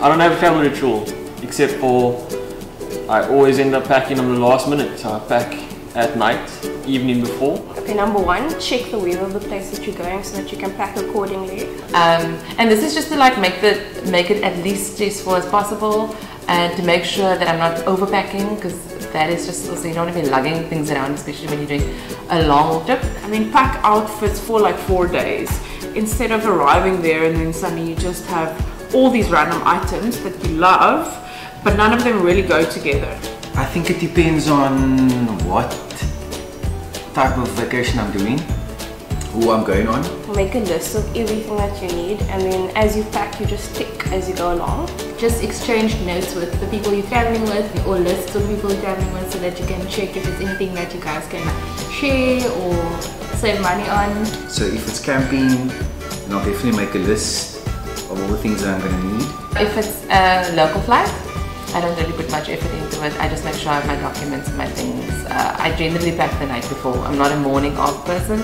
I don't have a travel ritual, except for I always end up packing on the last minute. So I pack at night, evening before. Okay, number one, check the weather of the place that you're going so that you can pack accordingly. And this is just to like make it at least stressful as possible, and to make sure that I'm not overpacking, because that is just also, you don't want to be lugging things around, especially when you're doing a long trip. I mean, pack outfits for like 4 days instead of arriving there and then suddenly you just have all these random items that you love, but none of them really go together. I think it depends on what type of vacation I'm doing, who I'm going on. Make a list of everything that you need, and then as you pack, you just tick as you go along. Just exchange notes with the people you're traveling with, or lists of people you're traveling with, so that you can check if there's anything that you guys can share or save money on. So if it's camping, then I'll definitely make a list of all the things that I'm going to need. If it's a local flight, I don't really put much effort into it. I just make sure I have my documents and my things. I generally pack the night before. I'm not a morning of person.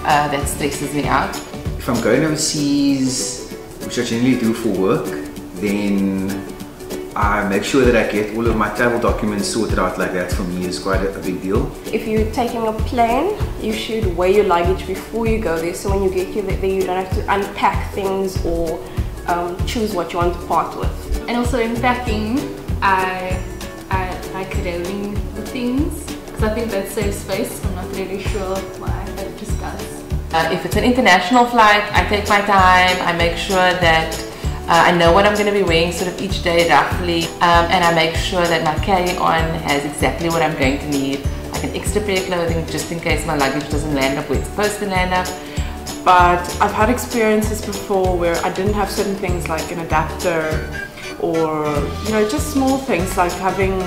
That stresses me out. If I'm going overseas, which I generally do for work, then I make sure that I get all of my travel documents sorted out. Like that for me is quite a big deal. If you're taking a plane, you should weigh your luggage before you go there, so when you get there you don't have to unpack things or choose what you want to part with. And also in packing, I like rolling the things, because I think that saves space. I'm not really sure why I've discussed. If it's an international flight, I take my time. I make sure that I know what I'm going to be wearing sort of each day roughly, and I make sure that my carry-on has exactly what I'm going to need, like an extra pair of clothing just in case my luggage doesn't land up where it's supposed to land up. But I've had experiences before where I didn't have certain things like an adapter, or just small things like having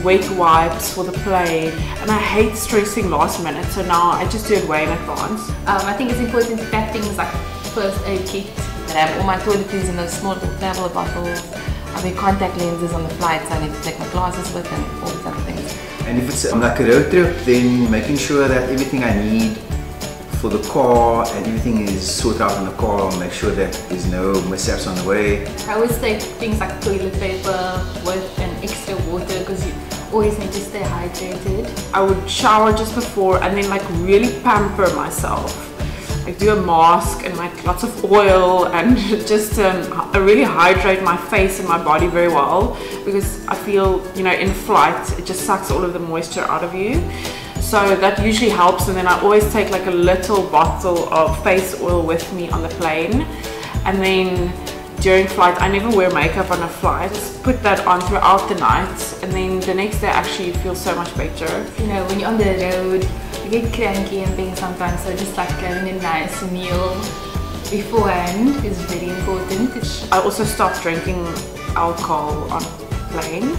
wet wipes for the plane, and I hate stressing last minute, so now I just do it way in advance. I think it's important to pack things like first aid kit. I have all my toiletries in those small little travel bottles. I wear contact lenses on the flight, so I need to take my glasses with, and all these other things. And if it's like a road trip, then making sure that everything I need for the car and everything is sorted out in the car, make sure that there's no mishaps on the way. I always take things like toilet paper with an extra water, because you always need to stay hydrated. I would shower just before and then like really pamper myself. Like do a mask and like lots of oil, and just really hydrate my face and my body very well, because I feel, in flight it just sucks all of the moisture out of you. So that usually helps, and then I always take like a little bottle of face oil with me on the plane. And then during flight, I never wear makeup on a flight. Just put that on throughout the night, and then the next day actually you feel so much better. When you're on the road, you get cranky and things sometimes, so just like having a nice meal beforehand is very important. I also stopped drinking alcohol on plane.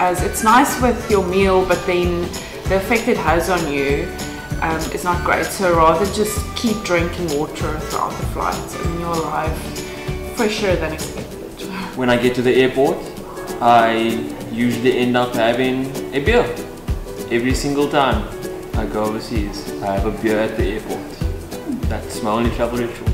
As it's nice with your meal, but then the effect it has on you is not great. So rather just keep drinking water throughout the flight, and you'll arrive fresher than expected. When I get to the airport, I usually end up having a beer. Every single time I go overseas, I have a beer at the airport. That's my only travel ritual.